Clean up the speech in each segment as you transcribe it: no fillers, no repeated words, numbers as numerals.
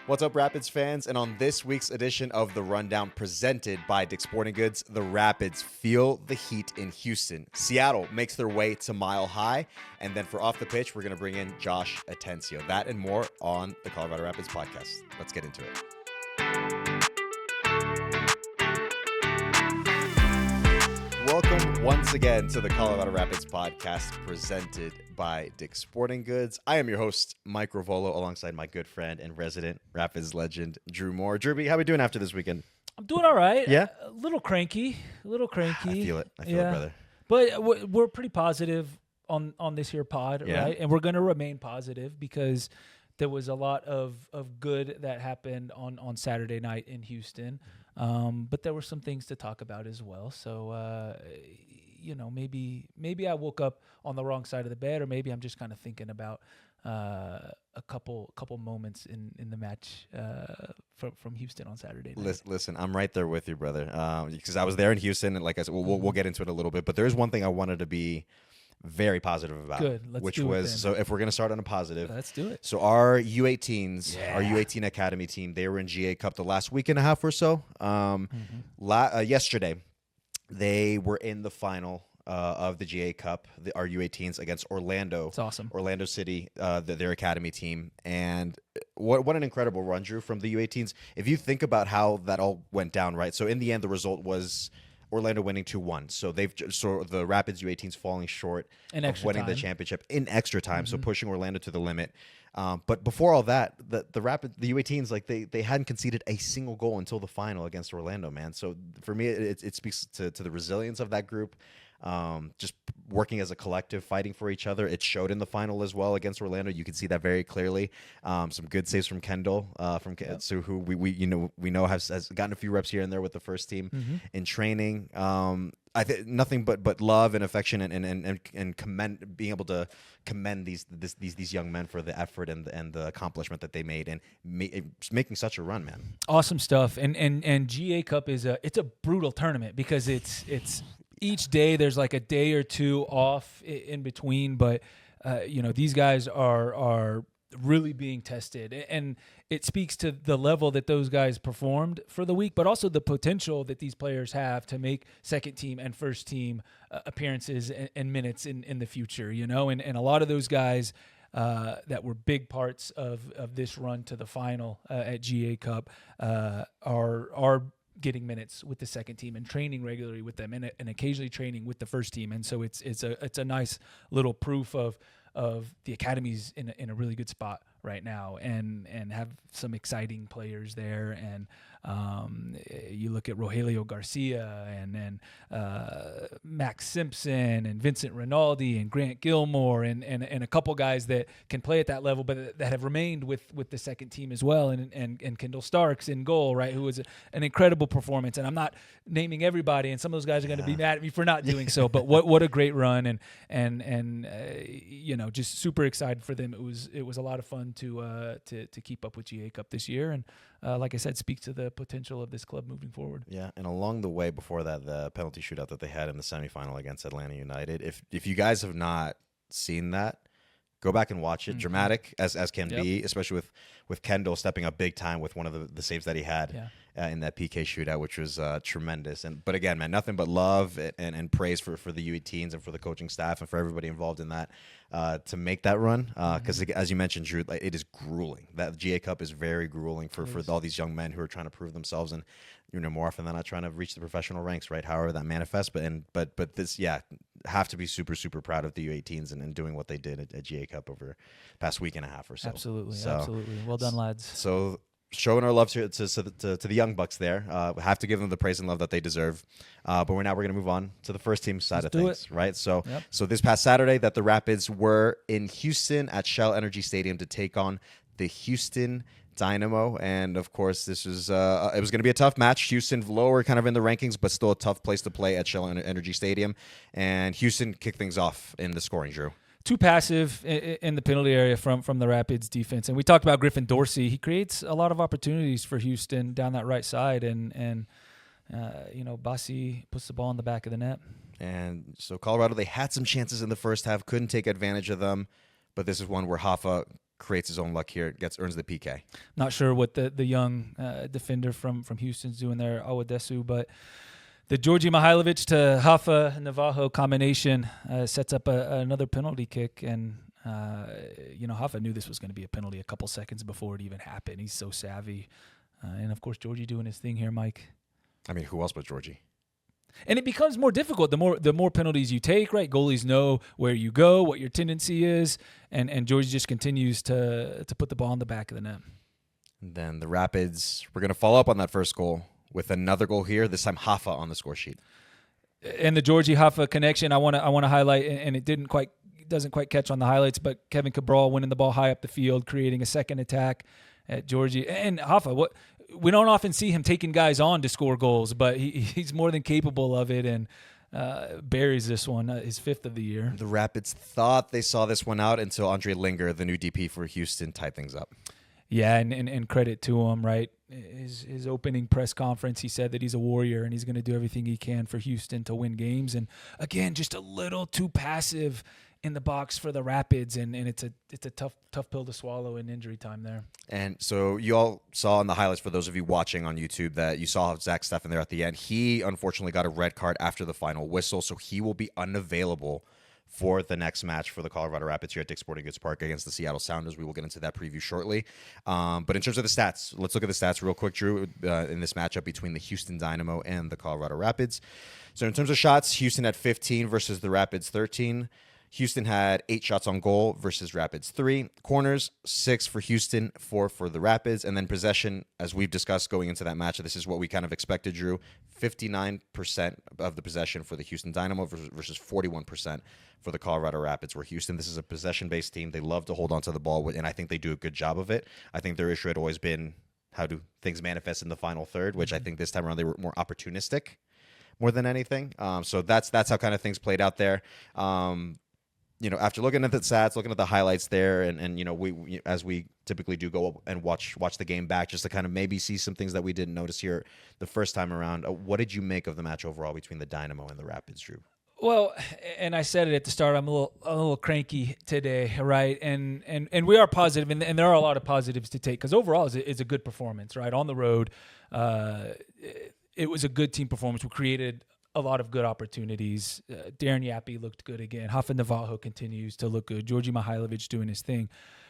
What's up, Rapids fans? And on this week's edition of The Rundown presented by Dick's Sporting Goods, the Rapids feel the heat in Houston. Seattle makes their way to Mile High. And then for Off the Pitch, we're going to bring in Josh Atencio. That and more on the Colorado Rapids podcast. Let's get into it. Welcome once again to the Colorado Rapids podcast presented by Dick's Sporting Goods. I am your host, Mike Ravolo, alongside my good friend and resident Rapids legend, Drew Moore. Drewby, how are we doing after this weekend? I'm doing all right. Yeah? A little cranky. I feel it, brother. But we're pretty positive on this here pod, Yeah. right? And we're going to remain positive because there was a lot of good that happened on Saturday night in Houston. But there were some things to talk about as well. So, maybe I woke up on the wrong side of the bed, or maybe I'm just kind of thinking about a couple moments in the match from Houston on Saturday night. Listen, I'm right there with you, brother, because I was there in Houston, and like I said, we'll get into it a little bit. But there's one thing I wanted to be very positive about. Good. Let's do it then. So if we're going to start on a positive. Let's do it. So our U18s, our U18 Academy team, they were in GA Cup the last week and a half or so. Yesterday, they were in the final of the GA Cup, our U18s against Orlando. It's awesome. Orlando City, their academy team. And what an incredible run, Drew, from the U18s. If you think about how that all went down, right? So in the end, the result was Orlando winning 2-1. So the Rapids U18s falling short of winning the championship in extra time. So pushing Orlando to the limit. But before all that, the U18s, like they hadn't conceded a single goal until the final against Orlando, man. So for me, it speaks to the resilience of that group. Just working as a collective, fighting for each other. It showed in the final as well against Orlando. You can see that very clearly. Some good saves from Kendall, so who we know has gotten a few reps here and there with the first team in training. I think nothing but love and affection and being able to commend these young men for the effort and the accomplishment that they made and making such a run, man. Awesome stuff. And GA Cup it's a brutal tournament because it's each day there's like a day or two off in between, but these guys are really being tested, and it speaks to the level that those guys performed for the week, but also the potential that these players have to make second team and first team appearances and minutes in the future, and a lot of those guys that were big parts of this run to the final at GA Cup are getting minutes with the second team and training regularly with them and occasionally training with the first team. And so it's a nice little proof of the academy's in a really good spot right now and have some exciting players there. And you look at Rogelio Garcia and Max Simpson and Vincent Rinaldi and Grant Gilmore and a couple guys that can play at that level, but that have remained with the second team as well. And Kendall Starks in goal, right, who was an incredible performance. And I'm not naming everybody, and some of those guys are going to be mad at me for not doing so. But what a great run, and just super excited for them. It was a lot of fun to keep up with GA Cup this year, and like I said, speaks to the potential of this club moving forward. Yeah, and along the way before that, the penalty shootout that they had in the semifinal against Atlanta United. If you guys have not seen that, go back and watch it. Dramatic as can be, especially with Kendall stepping up big time with one of the saves that he had in that PK shootout, which was tremendous. But again, man, nothing but love and praise for the U18s and for the coaching staff and for everybody involved in that to make that run. Because as you mentioned, Drew, it is grueling. That GA Cup is very grueling for all these young men who are trying to prove themselves and more often than not trying to reach the professional ranks, right? However that manifests. But this, have to be super, super proud of the U18s and doing what they did at GA Cup over the past week and a half or so. Absolutely. Well done, lads. So showing our love to the young bucks there. We have to give them the praise and love that they deserve. But we're going to move on to the first team side of things, right? So this past Saturday that the Rapids were in Houston at Shell Energy Stadium to take on the Houston Dynamo, and of course this was it was going to be a tough match. Houston lower kind of in the rankings, but still a tough place to play at Shell Energy Stadium, and Houston kicked things off in the scoring, Drew. Too passive in the penalty area from the Rapids defense, and we talked about Griffin Dorsey. He creates a lot of opportunities for Houston down that right side, and Bassi puts the ball in the back of the net. And so Colorado, they had some chances in the first half, couldn't take advantage of them. But this is one where Hoffa creates his own luck here, earns the PK. Not sure what the young defender from Houston's doing there, Awadesu, but the Georgi Mihailovic to Rafa Navajo combination sets up another penalty kick, and Rafa knew this was going to be a penalty a couple seconds before it even happened. He's so savvy, and of course Georgi doing his thing here, Mike. I mean, who else but Georgi? And it becomes more difficult the more penalties you take, right? Goalies know where you go, what your tendency is, and Georgie just continues to put the ball in the back of the net. And then the Rapids, we're going to follow up on that first goal with another goal here, this time Hafa on the score sheet. And the Georgie Hafa connection, I want to highlight, and it doesn't quite catch on the highlights, but Kevin Cabral winning the ball high up the field, creating a second attack at Georgie. And Hafa, we don't often see him taking guys on to score goals, but he's more than capable of it, and buries this one, his 5th of the year. The Rapids thought they saw this one out until Andre Linger, the new DP for Houston, tied things up. Yeah, and credit to him, right? His opening press conference, he said that he's a warrior and he's going to do everything he can for Houston to win games. And again, just a little too passive in the box for the Rapids, and it's a tough pill to swallow in injury time there. And so you all saw in the highlights, for those of you watching on YouTube, that you saw Zach Steffen there at the end. He unfortunately got a red card after the final whistle, so he will be unavailable for the next match for the Colorado Rapids here at Dick's Sporting Goods Park against the Seattle Sounders. We will get into that preview shortly. But in terms of the stats, let's look at the stats real quick, Drew, in this matchup between the Houston Dynamo and the Colorado Rapids. So in terms of shots, Houston had 15 versus the Rapids 13. Houston had 8 shots on goal versus Rapids 3. Corners, 6 for Houston, 4 for the Rapids. And then possession, as we've discussed going into that match, this is what we kind of expected, Drew. 59% of the possession for the Houston Dynamo versus 41% for the Colorado Rapids, where Houston, this is a possession-based team. They love to hold on to the ball, and I think they do a good job of it. I think their issue had always been how do things manifest in the final third, which I think this time around they were more opportunistic more than anything. So that's how kind of things played out there. After looking at the stats, looking at the highlights there, and we as we typically do, go up and watch the game back just to kind of maybe see some things that we didn't notice here the first time around. What did you make of the match overall between the Dynamo and the Rapids, Drew? Well, and I said it at the start, I'm a little cranky today, right? And we are positive, and there are a lot of positives to take, because overall it's a good performance, right? On the road, it was a good team performance. We created a lot of good opportunities. Darren Yappy looked good again. Rafa Navajo continues to look good. Georgi Mihailovic doing his thing.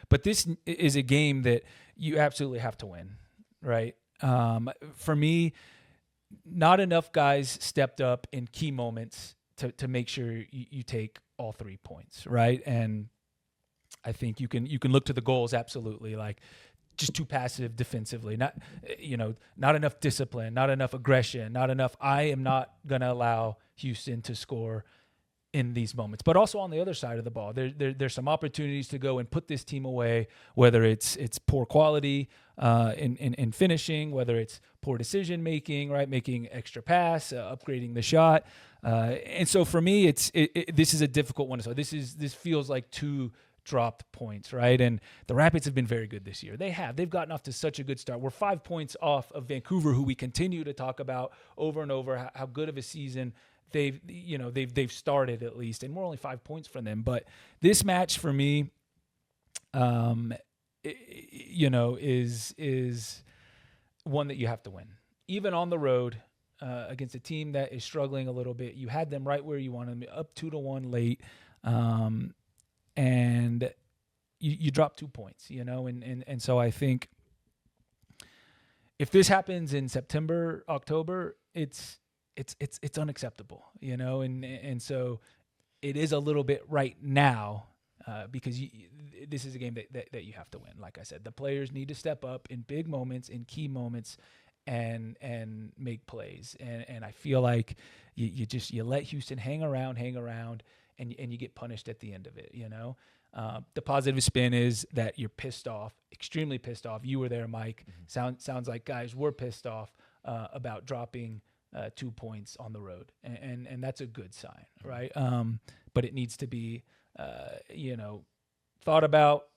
But this is a game that you absolutely have to win, right? For me, not enough guys stepped up in key moments to make sure you take all 3 points, right? And I think you can look to the goals, absolutely, like just too passive defensively, not enough discipline, not enough aggression, not enough. I am not going to allow Houston to score in these moments. But also on the other side of the ball, there's some opportunities to go and put this team away, whether it's poor quality in finishing, whether it's poor decision making, right, making extra pass, upgrading the shot. And so for me, this is a difficult one. So this feels like 2 dropped points, right? And the Rapids have been very good this year. They've gotten off to such a good start. We're 5 points off of Vancouver, who we continue to talk about over and over, how good of a season they've started, at least, and we're only 5 points from them. But this match for me, is one that you have to win, even on the road against a team that is struggling a little bit. You had them right where you want them, up 2-1 late. And you drop 2 points, and so I think if this happens in September, October, it's unacceptable, and so it is a little bit right now because this is a game that you have to win. Like I said, the players need to step up in big moments, in key moments, and make plays, and I feel like you let Houston hang around. And you get punished at the end of it, The positive spin is that you're pissed off, extremely pissed off. You were there, Mike. Mm-hmm. Sounds like guys were pissed off about dropping 2 points on the road, and that's a good sign, right? But it needs to be, thought about.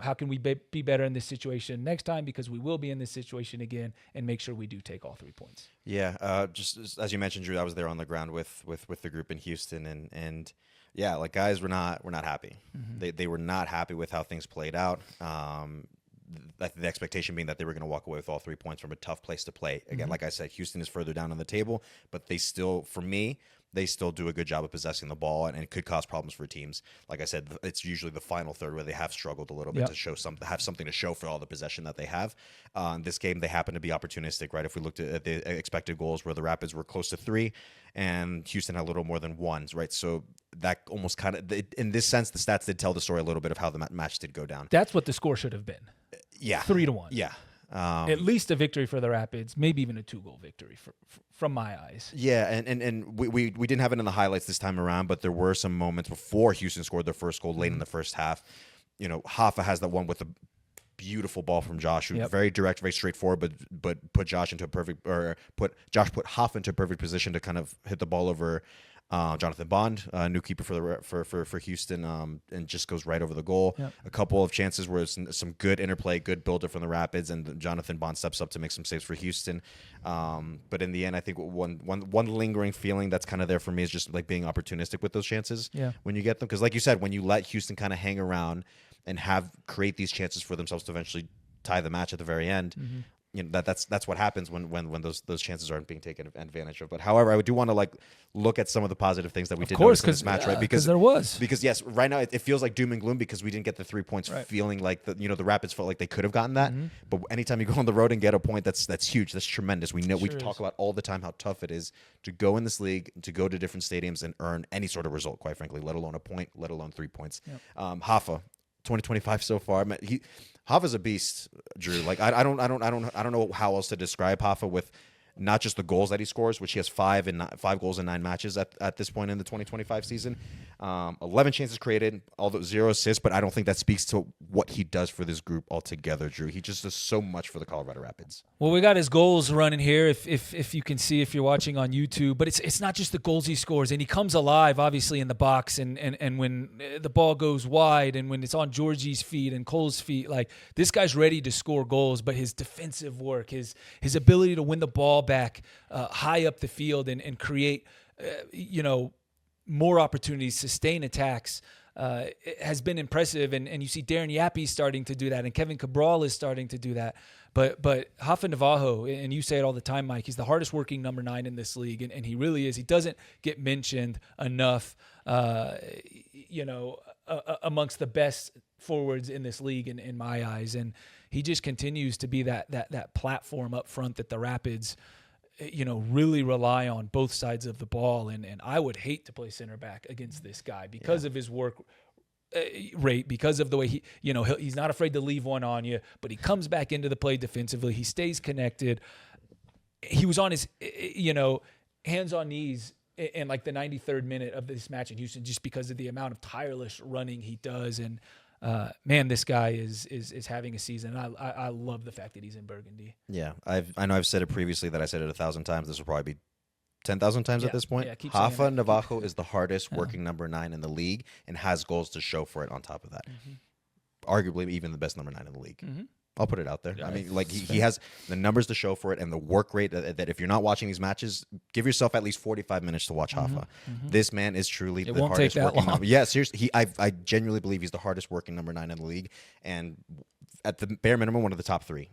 How can we be better in this situation next time? Because we will be in this situation again, and make sure we do take all 3 points. Yeah, just as you mentioned, Drew, I was there on the ground with the group in Houston, and Yeah, like guys were not happy. They were not happy with how things played out. The expectation being that they were going to walk away with all 3 points from a tough place to play. Again, like I said, Houston is further down on the table, but they still, for me, they still do a good job of possessing the ball, and it could cause problems for teams. Like I said, it's usually the final third where they have struggled a little bit to show have something to show for all the possession that they have. In this game, they happen to be opportunistic, right? If we looked at the expected goals, where the Rapids were close to 3, and Houston had a little more than 1, right? So that almost kind of, in this sense, the stats did tell the story a little bit of how the match did go down. That's what the score should have been. Yeah, 3-1. Yeah. At least a victory for the Rapids, maybe even a 2-goal victory from my eyes. Yeah, and we didn't have it in the highlights this time around, but there were some moments before Houston scored their first goal late in the first half. You know, Hoffa has that one with a beautiful ball from Josh, who very direct, very straightforward, but put Josh put Hoffa into a perfect position to kind of hit the ball over Jonathan Bond, new keeper for Houston, and just goes right over the goal. A couple of chances where it's some good interplay, good builder from the Rapids, and Jonathan Bond steps up to make some saves for Houston. But in the end, I think one lingering feeling that's kind of there for me is just like being opportunistic with those chances when you get them, because like you said, when you let Houston kind of hang around and create these chances for themselves to eventually tie the match at the very end. You know, that's what happens when those chances aren't being taken advantage of. But however, I do want to look at some of the positive things that we did notice in this match, right? Because yes, right now it feels like doom and gloom because we didn't get the 3 points, feeling like the Rapids felt like they could have gotten that. But anytime you go on the road and get a point, that's huge, that's tremendous. We know we talk about all the time how tough it is to go in this league, to go to different stadiums and earn any sort of result, quite frankly, let alone a point, let alone 3 points. Hoffa, 2025 so far. Hoffa's a beast, Drew. Like I don't know how else to describe Hoffa with not just the goals that he scores, which he has 5 goals in 9 matches at this point in the 2025 season. 11 chances created, although 0 assists, but I don't think that speaks to what he does for this group altogether, Drew. He just does so much for the Colorado Rapids. Well, we got his goals running here, if you can see, if you're watching on YouTube. But it's not just the goals he scores, and he comes alive, obviously, in the box, and when the ball goes wide, and when it's on Georgie's feet and Cole's feet, like this guy's ready to score goals. But his defensive work, his ability to win the ball back high up the field and create, more opportunities, sustain attacks, has been impressive. And you see Darren Yappy starting to do that, and Kevin Cabral is starting to do that. But Hoffa Navajo, and you say it all the time, Mike, he's the hardest working number 9 in this league, and he really is. He doesn't get mentioned enough, amongst the best forwards in this league in my eyes. And he just continues to be that platform up front that the Rapids really rely on, both sides of the ball. And I would hate to play center back against this guy because of his work rate, because of the way he's not afraid to leave one on you, but he comes back into the play defensively. He stays connected. He was on his, hands on knees in like the 93rd minute of this match in Houston, just because of the amount of tireless running he does. And man, this guy is having a season. I love the fact that he's in Burgundy. Yeah, I know I've said it previously that I said it 1,000 times. This will probably be 10,000 times at this point. Hoffa Navajo is the hardest working number 9 in the league and has goals to show for it on top of that. Arguably even the best number 9 in the league. I'll put it out there. I mean, like he has the numbers to show for it and the work rate that if you're not watching these matches, give yourself at least 45 minutes to watch Hoffa. This man is truly the hardest working number. Yeah, seriously. I genuinely believe he's the hardest working number 9 in the league, and at the bare minimum, one of the top 3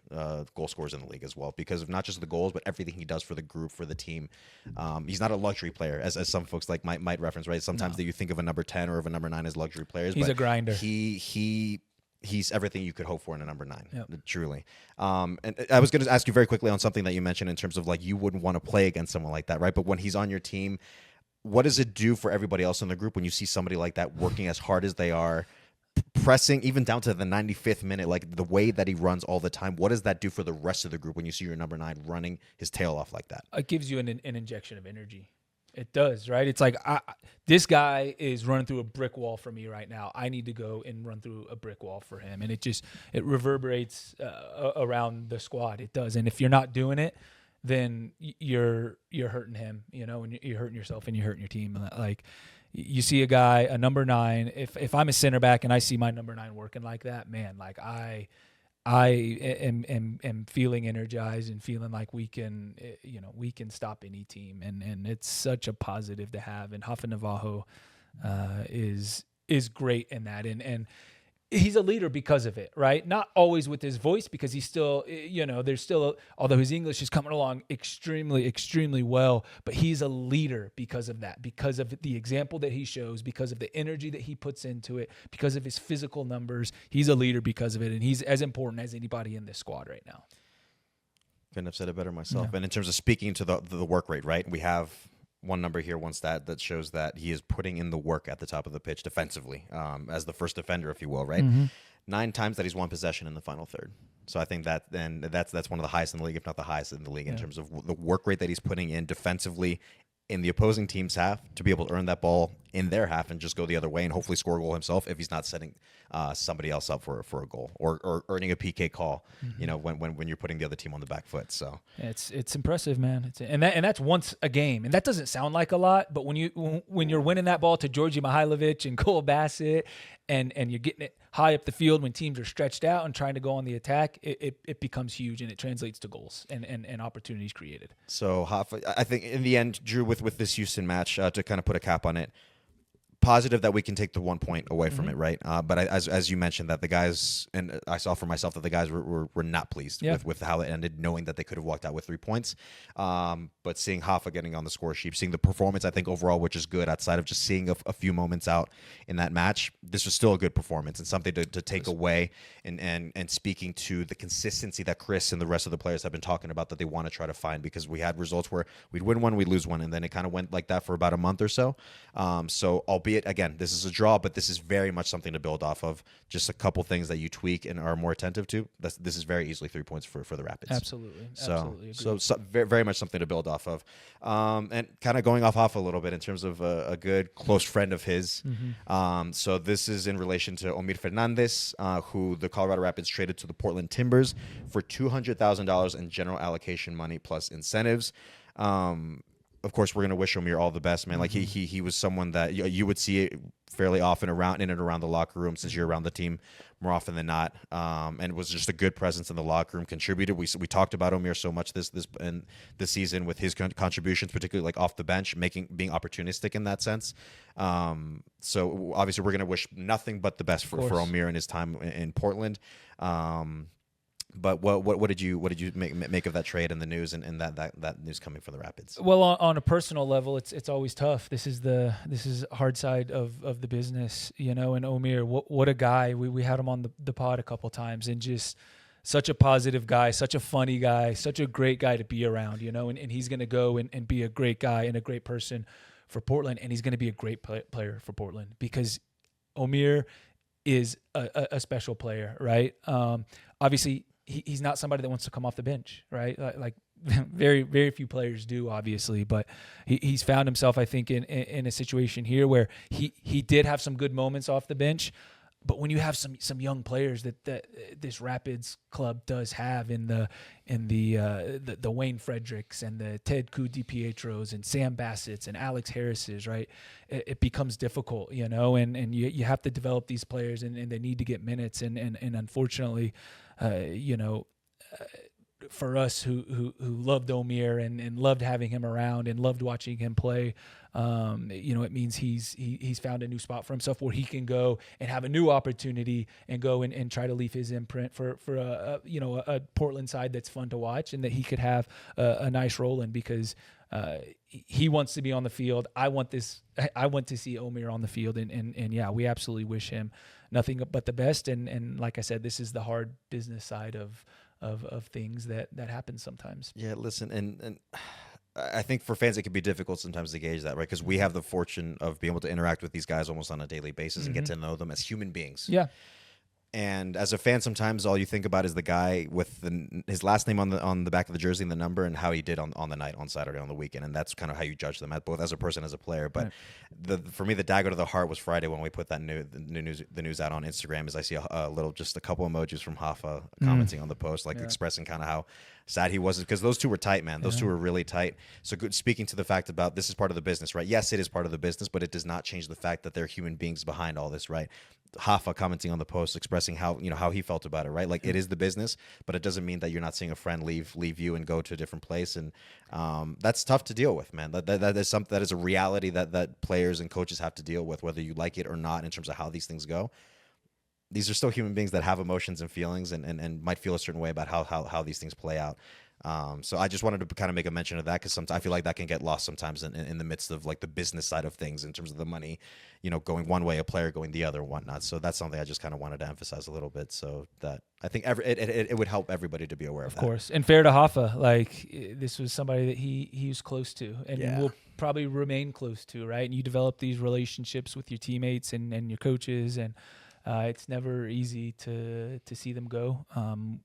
goal scorers in the league as well, because of not just the goals, but everything he does for the group, for the team. He's not a luxury player, as some folks might reference, right? Sometimes that you think of a number 10 or of a number 9 as luxury players. He's but a grinder. He's everything you could hope for in a number 9, truly. And I was going to ask you very quickly on something that you mentioned in terms of like you wouldn't want to play against someone like that, right? But when he's on your team, what does it do for everybody else in the group when you see somebody like that working as hard as they are, pressing even down to the 95th minute, like the way that he runs all the time? What does that do for the rest of the group when you see your number 9 running his tail off like that? It gives you an injection of energy. It does, right? It's like this guy is running through a brick wall for me right now. I need to go and run through a brick wall for him, and it reverberates around the squad. It does, and if you're not doing it, then you're hurting him, and you're hurting yourself and you're hurting your team. Like you see a number 9. If I'm a center back and I see my number 9 working like that, man, like I am feeling energized and feeling like we can stop any team, and it's such a positive to have. And Hoffa Navajo, is great in that, and he's a leader because of it, right? Not always with his voice, because he's still, there's still, although his English is coming along extremely, extremely well, but he's a leader because of that, because of the example that he shows, because of the energy that he puts into it, because of his physical numbers. He's a leader because of it, and he's as important as anybody in this squad right now. Couldn't have said it better myself. Yeah. And in terms of speaking to the work rate, right? We have one number here, one stat that shows that he is putting in the work at the top of the pitch defensively, as the first defender, if you will, right? 9 times that he's won possession in the final third. So I think that's one of the highest in the league, if not the highest in the league, in terms of the work rate that he's putting in defensively in the opposing team's half, to be able to earn that ball in their half and just go the other way and hopefully score a goal himself if he's not setting somebody else up for a goal, or earning a PK call, when you're putting the other team on the back foot. So it's impressive, man. And that's once a game, and that doesn't sound like a lot, but when you're winning that ball to Georgi Mihailovic and Cole Bassett, and you're getting it high up the field when teams are stretched out and trying to go on the attack, it becomes huge, and it translates to goals and opportunities created. So I think in the end, Drew, with this Houston match, to kind of put a cap on it, positive that we can take the 1 point away from it, right? But as you mentioned, that the guys, and I saw for myself that the guys were not pleased with how it ended, knowing that they could have walked out with 3 points. But seeing Hoffa getting on the score sheet, seeing the performance, I think overall, which is good, outside of just seeing a few moments out in that match, this was still a good performance and something to take away. And speaking to the consistency that Chris and the rest of the players have been talking about, that they want to try to find, because we had results where we'd win one, we'd lose one, and then it kind of went like that for about a month or so. So albeit, again, this is a draw, but this is very much something to build off of. Just a couple things that you tweak and are more attentive to. This is very easily 3 points for the Rapids. Absolutely. So very, very much something to build off of. And kind of going off a little bit in terms of a good close friend of his. So this is in relation to Omir Fernandez, who the Colorado Rapids traded to the Portland Timbers for $200,000 in general allocation money plus incentives. Of course, we're going to wish Omir all the best, man. Like he was someone that you would see fairly often in and around the locker room, since you're around the team more often than not, and was just a good presence in the locker room. Contributed. We talked about Omir so much this season with his contributions, particularly like off the bench, being opportunistic in that sense. So obviously, we're going to wish nothing but the best for Omir and his time in Portland. But what did you make of that trade and the news and that news coming from the Rapids? Well, on a personal level, it's always tough. This is a hard side of the business, And Omir, what a guy. We had him on the pod a couple times, and just such a positive guy, such a funny guy, such a great guy to be around, And he's going to go and be a great guy and a great person for Portland, and he's going to be a great player for Portland, because Omir is a special player, right? Obviously, he's not somebody that wants to come off the bench, right? Like very, very few players do, obviously, but he's found himself, I think, in a situation here where he did have some good moments off the bench. But when you have some young players that this Rapids club does have in the Wayne Fredericks and the Ted Ku DiPietros and Sam Bassett's and Alex Harris's, right, it becomes difficult, and you have to develop these players, and they need to get minutes, and unfortunately, for us who loved Omir and loved having him around and loved watching him play, it means he's found a new spot for himself where he can go and have a new opportunity and go and try to leave his imprint for a Portland side that's fun to watch, and that he could have a nice role in, because he wants to be on the field. I want to see Omir on the field, and yeah, we absolutely wish him nothing but the best. And like I said, this is the hard business side of things that happen sometimes. Yeah, listen, and I think for fans it can be difficult sometimes to gauge that, right? Because we have the fortune of being able to interact with these guys almost on a daily basis and get to know them as human beings. Yeah. And as a fan, sometimes all you think about is the guy with his last name on the back of the jersey and the number, and how he did on the night, on Saturday, on the weekend, and that's kind of how you judge them, both as a person, as a player. But for me, the dagger to the heart was Friday when we put that the news out on Instagram. As I see just a couple emojis from Hoffa commenting on the post, expressing kind of how sad he was, because those two were tight, man. Those two were really tight. So good. Speaking to the fact about this is part of the business, right? Yes, it is part of the business, but it does not change the fact that they're human beings behind all this, right? Hafa commenting on the post, expressing how how he felt about it, right? Like it is the business, but it doesn't mean that you're not seeing a friend leave you and go to a different place, and that's tough to deal with, man. That is something that is a reality that players and coaches have to deal with, whether you like it or not, in terms of how these things go. These are still human beings that have emotions and feelings, and might feel a certain way about how these things play out. So I just wanted to kind of make a mention of that, because sometimes I feel like that can get lost sometimes in the midst of like the business side of things, in terms of the money, going one way, a player going the other, and whatnot. So that's something I just kind of wanted to emphasize a little bit, so that I think it would help everybody to be aware of that. Of course. And fair to Hoffa, like this was somebody that he was close to and will probably remain close to, right? And you develop these relationships with your teammates and your coaches, and it's never easy to see them go.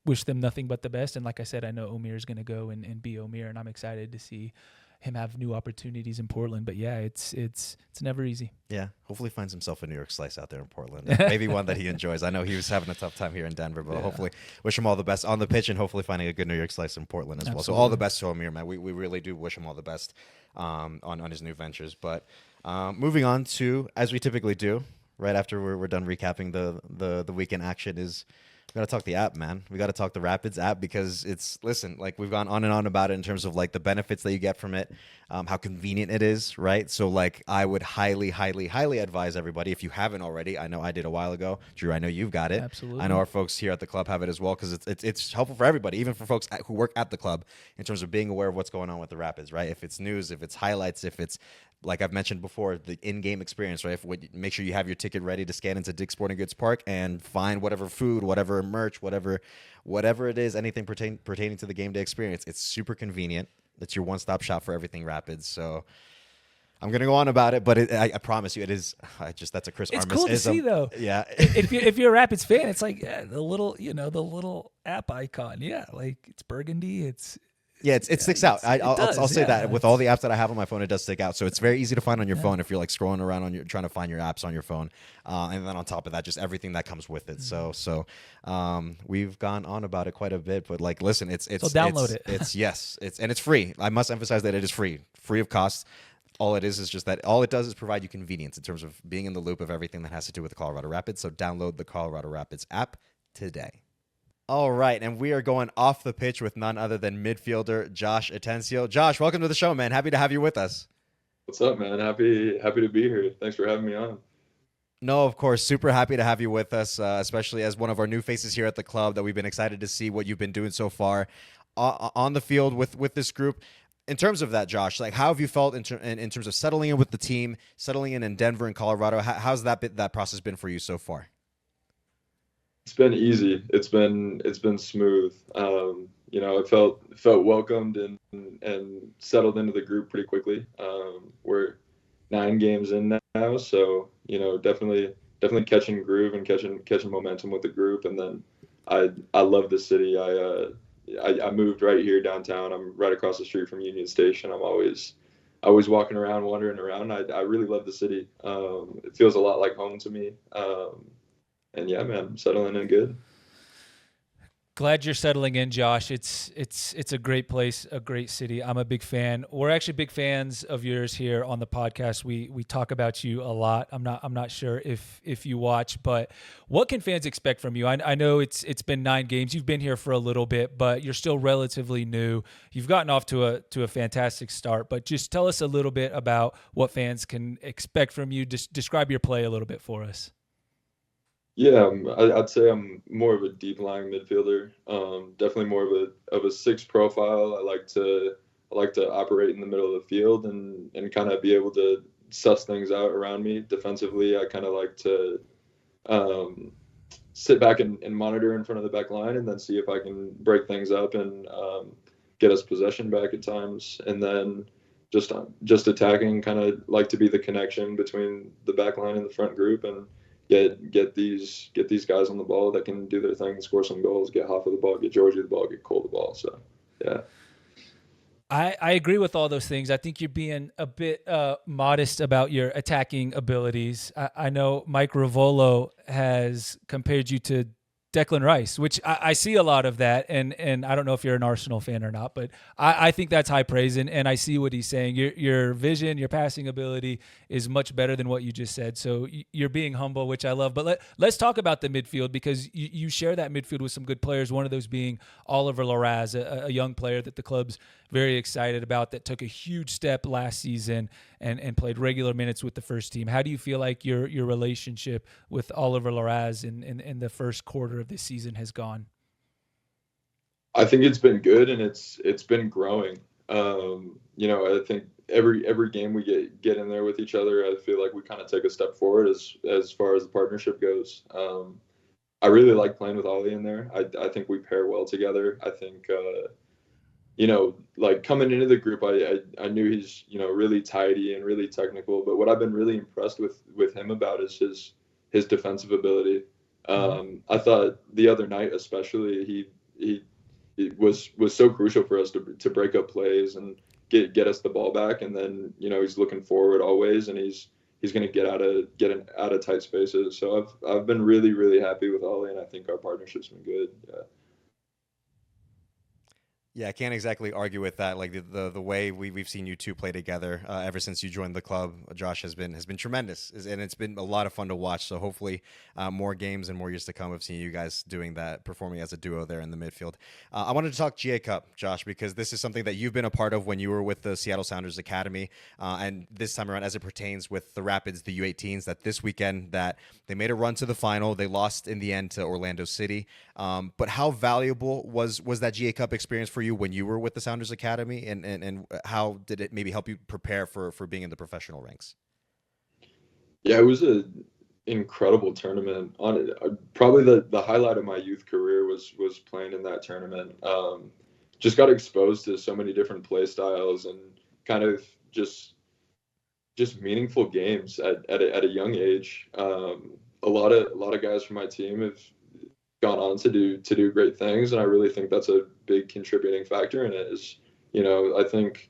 Wish them nothing but the best. And like I said, I know Omer is going to go and be Omer, and I'm excited to see him have new opportunities in Portland. But yeah, it's never easy. Yeah, hopefully finds himself a New York slice out there in Portland. Maybe one that he enjoys. I know he was having a tough time here in Denver, but hopefully wish him all the best on the pitch, and hopefully finding a good New York slice in Portland as well. So all the best to Omer, man. We really do wish him all the best on his new ventures. But moving on to, as we typically do, right after we're done recapping the weekend action, is we got to talk the app, man. We got to talk the Rapids app, because like we've gone on and on about it in terms of like the benefits that you get from it, how convenient it is, right? So like I would highly, highly, highly advise everybody, if you haven't already. I know I did a while ago. Drew, I know you've got it. Absolutely. I know our folks here at the club have it as well, because it's helpful for everybody, even for folks who work at the club, in terms of being aware of what's going on with the Rapids, right? If it's news, if it's highlights, if it's, like I've mentioned before, the in-game experience, right? Make sure you have your ticket ready to scan into Dick's Sporting Goods Park and find whatever food, whatever merch, whatever it is, anything pertaining to the game day experience. It's super convenient. It's your one-stop shop for everything Rapids. So I'm gonna go on about it, but I promise you, it is. That's a Chris Armas. It's cool to see, though. Yeah. if you're a Rapids fan, it's like the little app icon. Yeah, like it's burgundy. It sticks out. I'll say that with all the apps that I have on my phone, it does stick out. So it's very easy to find on your phone if you're like scrolling around trying to find your apps on your phone, and then on top of that, just everything that comes with it. So we've gone on about it quite a bit, but like, listen, so download it. It's free. I must emphasize that it is free of cost. All it is just that all it does is provide you convenience in terms of being in the loop of everything that has to do with the Colorado Rapids. So download the Colorado Rapids app today. All right, and we are going off the pitch with none other than midfielder Josh Atencio. Josh, welcome to the show, man. Happy to have you with us. What's up, man? Happy to be here. Thanks for having me on. No, of course. Super happy to have you with us, especially as one of our new faces here at the club, that we've been excited to see what you've been doing so far on the field with this group. In terms of that, Josh, like how have you felt in terms of settling in with the team, settling in Denver and Colorado? How's that process been for you so far? It's been easy. It's been smooth. It felt welcomed and settled into the group pretty quickly. We're 9 games in now, so definitely catching groove and catching momentum with the group. And then I love the city. I moved right here downtown. I'm right across the street from Union Station. I'm always walking around, wandering around. I really love the city. It feels a lot like home to me. And yeah, man, I'm settling in good. Glad you're settling in, Josh. It's a great place, a great city. I'm a big fan. We're actually big fans of yours here on the podcast. We talk about you a lot. I'm not sure if you watch, but what can fans expect from you? I know it's been 9 games. You've been here for a little bit, but you're still relatively new. You've gotten off to a fantastic start, but just tell us a little bit about what fans can expect from you. Just describe your play a little bit for us. Yeah, I'd say I'm more of a deep lying midfielder. Definitely more of a 6 profile. I like to operate in the middle of the field and kind of be able to suss things out around me. Defensively, I kind of like to sit back and monitor in front of the back line, and then see if I can break things up and get us possession back at times. And then just attacking, kind of like to be the connection between the back line and the front group, and get these guys on the ball that can do their thing, score some goals, get Hoffa the ball, get Georgie the ball, get Cole the ball. So, yeah. I agree with all those things. I think you're being a bit modest about your attacking abilities. I know Mike Ravolo has compared you to Declan Rice, which I see a lot of that, and I don't know if you're an Arsenal fan or not, but I think that's high praise, and I see what he's saying. Your vision, your passing ability is much better than what you just said. So you're being humble, which I love. But let's talk about the midfield, because you share that midfield with some good players. One of those being Oliver Larraz, a young player that the club's very excited about, that took a huge step last season and played regular minutes with the first team. How do you feel like your relationship with Oliver Larraz in the first quarter of this season has gone? I think it's been good, and it's been growing. I think every game we get in there with each other, I feel like we kind of take a step forward as far as the partnership goes. I really like playing with Ollie in there. I think we pair well together. I think like coming into the group, I knew he's really tidy and really technical. But what I've been really impressed with him about is his defensive ability. I thought the other night, especially, he was so crucial for us to break up plays and get us the ball back. And then he's looking forward always, and he's going to get out of tight spaces. So I've been really, really happy with Ollie, and I think our partnership's been good. Yeah. Yeah, I can't exactly argue with that. Like the way we've seen you two play together ever since you joined the club, Josh, has been tremendous, and it's been a lot of fun to watch. So hopefully, more games and more years to come of seeing you guys doing that, performing as a duo there in the midfield. I wanted to talk GA Cup, Josh, because this is something that you've been a part of when you were with the Seattle Sounders Academy, and this time around, as it pertains with the Rapids, the U18s. That this weekend that they made a run to the final, they lost in the end to Orlando City. But how valuable was that GA Cup experience for you when you were with the Sounders Academy, and how did it maybe help you prepare for being in the professional ranks? Yeah, it was an incredible tournament. Probably the highlight of my youth career was playing in that tournament. Just got exposed to so many different play styles and kind of just meaningful games at a young age. A lot of guys from my team have gone on to do great things, and I really think that's a big contributing factor in it. Is I think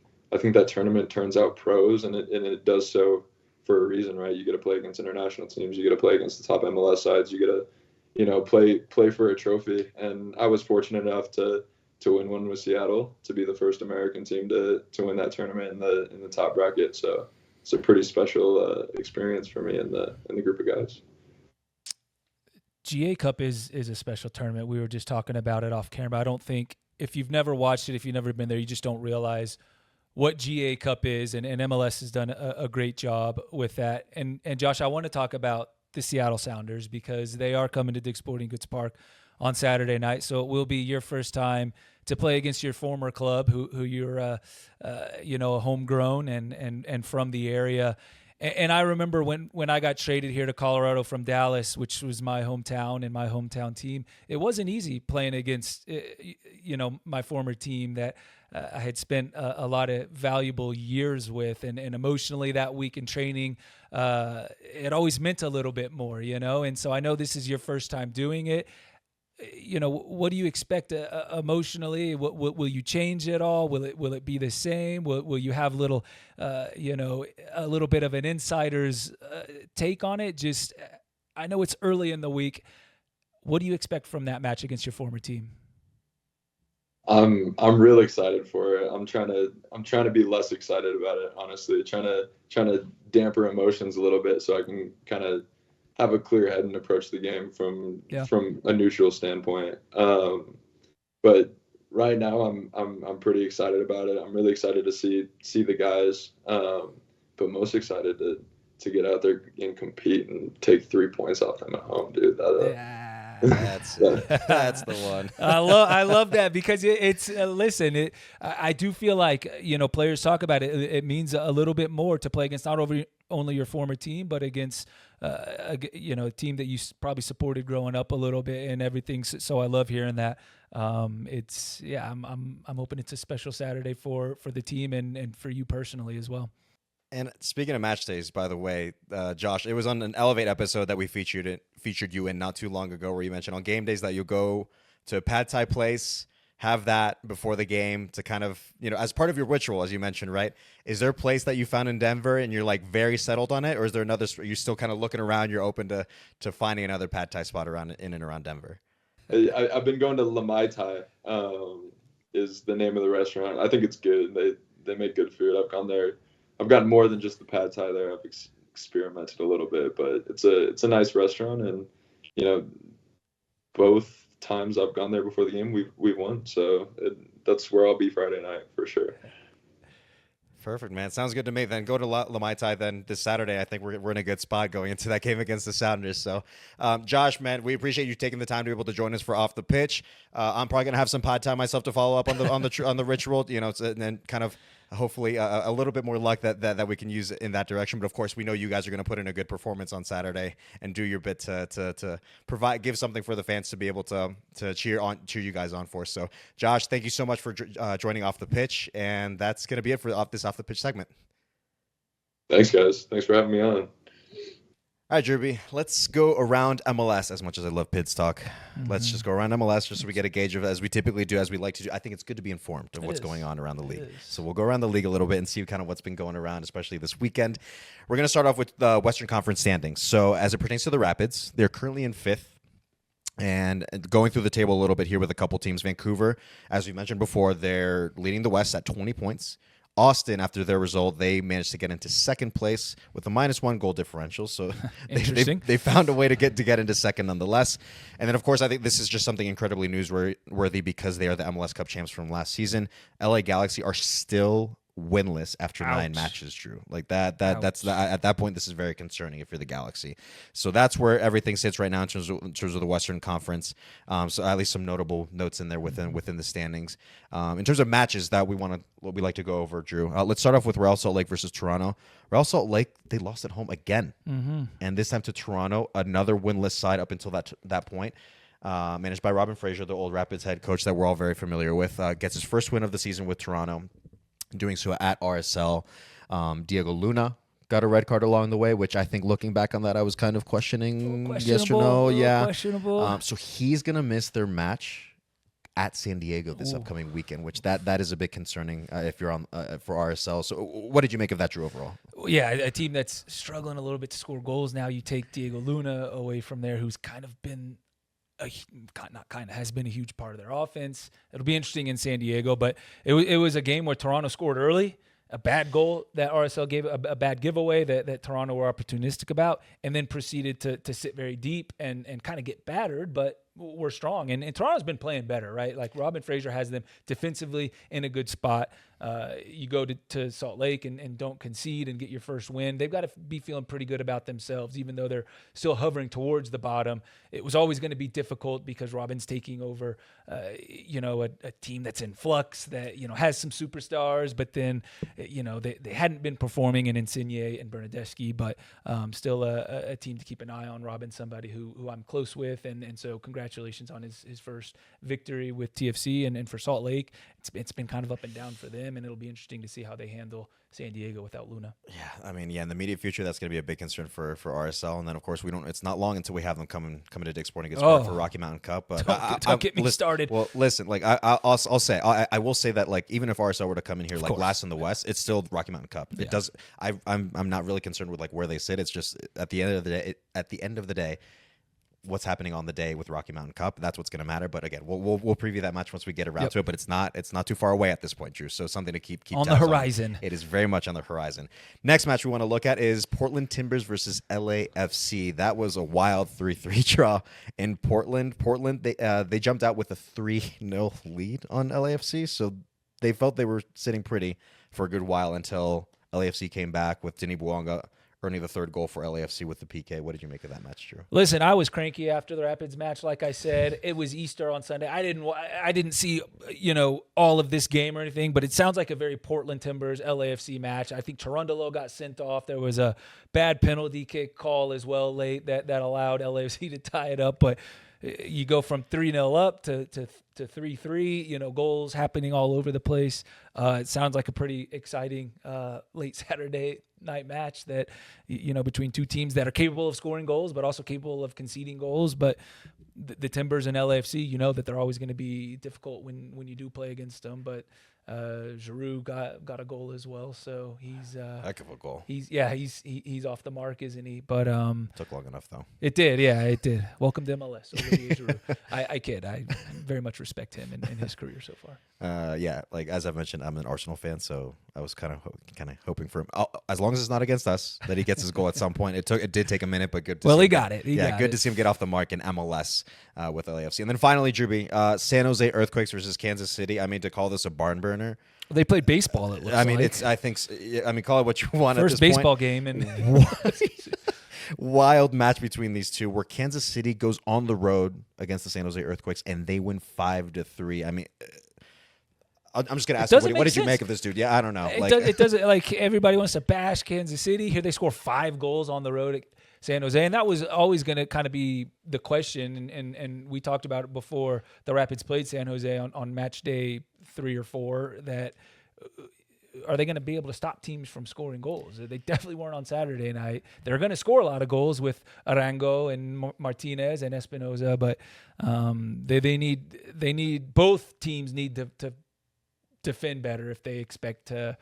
that tournament turns out pros, and it does so for a reason, right? You get to play against international teams, you get to play against the top MLS sides, you get to play for a trophy. And I was fortunate enough to win one with Seattle, to be the first American team to win that tournament in the top bracket. So it's a pretty special experience for me in the group of guys. GA Cup is a special tournament. We were just talking about it off camera. I don't think, if you've never watched it, if you've never been there, you just don't realize what GA Cup is, and MLS has done a great job with that. And Josh, I want to talk about the Seattle Sounders, because they are coming to Dick's Sporting Goods Park on Saturday night. So it will be your first time to play against your former club, who you're homegrown and from the area. And I remember when I got traded here to Colorado from Dallas, which was my hometown and my hometown team, it wasn't easy playing against, my former team that I had spent a lot of valuable years with. And emotionally that week in training, it always meant a little bit more, And so I know this is your first time doing it. What do you expect emotionally? Will you change it all? Will it be the same? Will you have a little bit of an insider's take on it? Just, I know it's early in the week. What do you expect from that match against your former team? I'm real excited for it. I'm trying to be less excited about it, honestly. Trying to damper emotions a little bit so I can kind of have a clear head and approach the game from a neutral standpoint. But right now I'm pretty excited about it. I'm really excited to see the guys, but most excited to get out there and compete and take 3 points off them at home, dude. That's the one. I love that, because it's listen. I do feel like players talk about it. It means a little bit more to play against not only your former team, but against a team that you probably supported growing up a little bit and everything. So I love hearing that. I'm hoping it's a special Saturday for the team and for you personally as well. And speaking of match days, by the way, Josh, it was on an Elevate episode that we featured you in not too long ago, where you mentioned on game days that you'll go to a pad thai place, have that before the game to kind of, as part of your ritual, as you mentioned, right? Is there a place that you found in Denver and you're like very settled on it? Or is there another, you're still kind of looking around, you're open to finding another pad thai spot in and around Denver? I've been going to Lamai Thai, is the name of the restaurant. I think it's good. They make good food. I've gone there. I've gotten more than just the pad Thai there. I've experimented a little bit, but it's a nice restaurant, and you know, both times I've gone there before the game, we've won. So that's where I'll be Friday night for sure. Perfect, man. Sounds good to me. Then go to Lamai Tai then this Saturday. I think we're in a good spot going into that game against the Sounders. So, Josh, man, we appreciate you taking the time to be able to join us for Off the Pitch. I'm probably gonna have some pod time myself to follow up on the ritual. You know, and then kind of hopefully a little bit more luck that we can use in that direction. But of course, we know you guys are going to put in a good performance on Saturday and do your bit to give something for the fans to be able to cheer you guys on for. So, Josh, thank you so much for joining Off the Pitch, and that's going to be it for Off the Pitch segment. Thanks, guys. Thanks for having me on. All right, Jerby, let's go around MLS. As much as I love Pids talk, let's just go around MLS just so we get a gauge of, as we typically do, as we like to do. I think it's good to be informed of what's going on around the league. So we'll go around the league a little bit and see kind of what's been going around, especially this weekend. We're going to start off with the Western Conference standings. So as it pertains to the Rapids, they're currently in 5th. And going through the table a little bit here with a couple teams. Vancouver, as we mentioned before, they're leading the West at 20 points. Austin, after their result, they managed to get into second place with a -1 goal differential. So they found a way to get into second nonetheless. And then, of course, I think this is just something incredibly newsworthy because they are the MLS Cup champs from last season. LA Galaxy are still winless after 9 matches, Drew. Like that's at that point, this is very concerning if you're the Galaxy. So that's where everything sits right now in terms of the Western Conference. So at least some notable notes in there within the standings. In terms of matches that we like to go over, Drew. Let's start off with Real Salt Lake versus Toronto. Real Salt Lake, they lost at home again, and this time to Toronto, another winless side up until that point. Managed by Robin Fraser, the old Rapids head coach that we're all very familiar with, gets his first win of the season with Toronto. Doing so at RSL. Diego Luna got a red card along the way, which I think looking back on that, I was kind of questioning yes or no. Yeah. Questionable. So he's going to miss their match at San Diego this upcoming weekend, which that is a bit concerning if you're on for RSL. So what did you make of that, Drew, overall? Yeah, a team that's struggling a little bit to score goals. Now you take Diego Luna away from there, who's kind of been has been a huge part of their offense. It'll be interesting in San Diego, but it was a game where Toronto scored early, a bad goal that RSL gave, a bad giveaway that Toronto were opportunistic about, and then proceeded to sit very deep and kind of get battered, but were strong. And Toronto's been playing better, right? Like Robin Fraser has them defensively in a good spot. You go to Salt Lake and don't concede and get your first win. They've got to be feeling pretty good about themselves, even though they're still hovering towards the bottom. It was always going to be difficult because Robin's taking over, a team that's in flux, that, has some superstars, but then, they hadn't been performing in Insigne and Bernadeschi, but still a team to keep an eye on. Robin's somebody who I'm close with, and so congratulations on his first victory with TFC, and for Salt Lake, it's been kind of up and down for them. And it'll be interesting to see how they handle San Diego without Luna. Yeah, I mean, in the immediate future, that's going to be a big concern for RSL. And then, of course, it's not long until we have them coming to Dick's Sporting Goods for Rocky Mountain Cup. But don't get me started. Well, listen, like I'll say, I will say that, like, even if RSL were to come in here last in the West, it's still Rocky Mountain Cup. It does. I'm not really concerned with like where they sit. It's just at the end of the day. What's happening on the day with Rocky Mountain Cup, that's what's going to matter. But again, we'll preview that match once we get around to it. But it's not too far away at this point, Drew. So something to keep on the horizon. It is very much on the horizon. Next match we want to look at is Portland Timbers versus LAFC. That was a wild 3-3 draw in Portland. Portland they jumped out with a 3-0 lead on LAFC, so they felt they were sitting pretty for a good while until LAFC came back with Denis Bouanga earning the third goal for LAFC with the PK. What did you make of that match, Drew? Listen, I was cranky after the Rapids match. Like I said, it was Easter on Sunday. I didn't see, all of this game or anything, but it sounds like a very Portland Timbers LAFC match. I think Tarundalo got sent off. There was a bad penalty kick call as well late that allowed LAFC to tie it up. But you go from 3-0 up to 3-3, goals happening all over the place. It sounds like a pretty exciting late Saturday night match that, between two teams that are capable of scoring goals, but also capable of conceding goals. But the Timbers and LAFC, that they're always going to be difficult when you do play against them. But Giroud got a goal as well, so he's Heck of a goal. he's off the mark, isn't he? But Took long enough though. it did, yeah, it did. Welcome to MLS, Olivier Giroud. I kid. I very much respect him in his career so far. Yeah, like as I've mentioned, I'm an Arsenal fan, so I was kind of hoping for him. As long as it's not against us, that he gets his goal at some point. It did take a minute, but good. He got it. Good to see him get off the mark in MLS with LAFC. And then finally, Drewby, San Jose Earthquakes versus Kansas City. I mean, to call this a barn burner. They played baseball. It looks I mean, like. Call it what you want. First at this baseball point. game and Wild match between these two, where Kansas City goes on the road against the San Jose Earthquakes and they win 5-3. I mean, I'm just gonna ask you, what did you make of this, dude? Yeah, I don't know. It doesn't like everybody wants to bash Kansas City. Here they score 5 goals on the road at San Jose, and that was always going to kind of be the question. And we talked about it before the Rapids played San Jose on match day 3 or 4. That are they going to be able to stop teams from scoring goals? They definitely weren't on Saturday night. They're going to score a lot of goals with Arango and Martinez and Espinoza, but they need both teams need to defend better if they expect to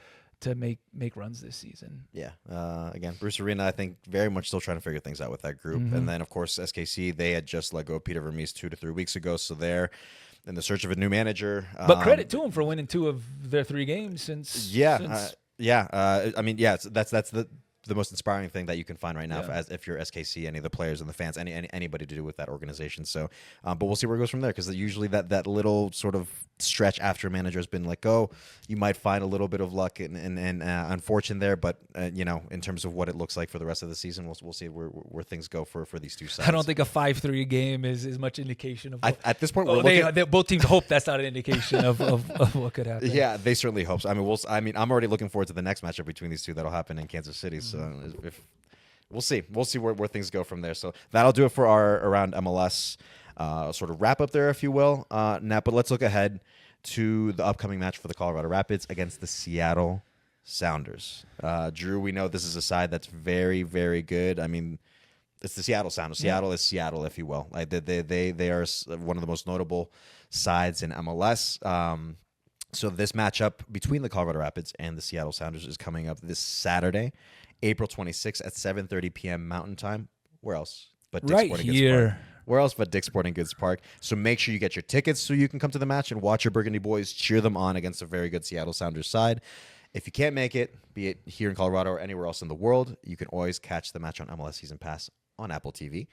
make runs this season. Yeah. Again, Bruce Arena, I think, very much still trying to figure things out with that group. Mm-hmm. And then, of course, SKC, they had just let go of Peter Vermees 2 to 3 weeks ago, so they're in the search of a new manager. But credit to them for winning 2 of their 3 games since. I mean, that's the most inspiring thing that you can find right now, if you're SKC, any of the players and the fans, anybody to do with that organization. So, but we'll see where it goes from there, because usually that little sort of stretch after a manager has been let go, you might find a little bit of luck and unfortune there. But in terms of what it looks like for the rest of the season, we'll see where things go for these two sides. I don't think a 5-3 game is much indication of at this point. Both teams hope that's not an indication of what could happen. Yeah, they certainly hope so. I mean, I'm already looking forward to the next matchup between these two that'll happen in Kansas City. So if we'll see where things go from there. So that'll do it for our around MLS sort of wrap up there, if you will. Now, but let's look ahead to the upcoming match for the Colorado Rapids against the Seattle Sounders. Drew, we know this is a side that's very, very good. I mean, it's the Seattle Sounders. Seattle is Seattle, if you will. Like they are one of the most notable sides in MLS. So this matchup between the Colorado Rapids and the Seattle Sounders is coming up this Saturday, April 26th at 7:30 p.m. Mountain Time. Where else but Dick's Sporting Goods Park? Where else but Dick's Sporting Goods Park? So make sure you get your tickets so you can come to the match and watch your Burgundy boys cheer them on against a very good Seattle Sounders side. If you can't make it, be it here in Colorado or anywhere else in the world, you can always catch the match on MLS Season Pass on Apple TV.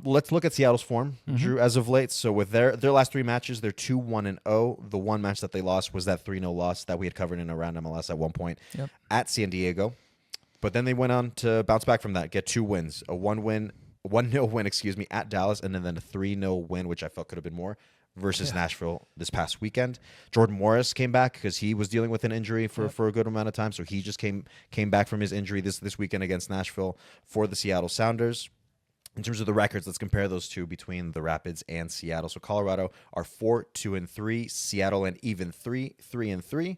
Let's look at Seattle's form, Drew, as of late. So with their last 3 matches, they're 2-1-0. The one match that they lost was that 3-0 loss that we had covered in around MLS at one point at San Diego. But then they went on to bounce back from that, get 2 wins, a 1-0 win, at Dallas, and then a 3-0 win, which I felt could have been more, versus Nashville this past weekend. Jordan Morris came back because he was dealing with an injury for a good amount of time, so he just came back from his injury this weekend against Nashville for the Seattle Sounders. In terms of the records, let's compare those two between the Rapids and Seattle. So Colorado are 4-2-3, Seattle an even 3-3.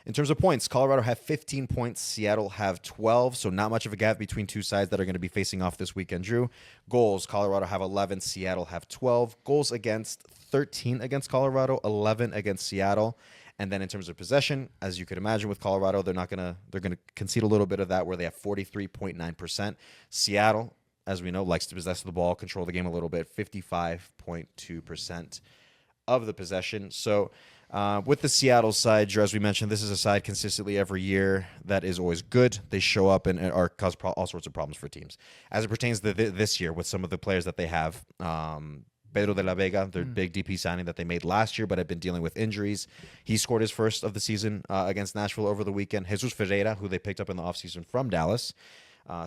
In terms of points, Colorado have 15 points, Seattle have 12, so not much of a gap between two sides that are going to be facing off this weekend, Drew. Goals, Colorado have 11, Seattle have 12. Goals against, 13 against Colorado, 11 against Seattle. And then in terms of possession, as you could imagine with Colorado, they're going to concede a little bit of that, where they have 43.9%. Seattle, as we know, likes to possess the ball, control the game a little bit, 55.2% of the possession. So with the Seattle side, as we mentioned, this is a side consistently every year that is always good. They show up and are cause all sorts of problems for teams. As it pertains to this year with some of the players that they have, Pedro de la Vega, their big DP signing that they made last year but had been dealing with injuries. He scored his first of the season against Nashville over the weekend. Jesus Ferreira, who they picked up in the offseason from Dallas,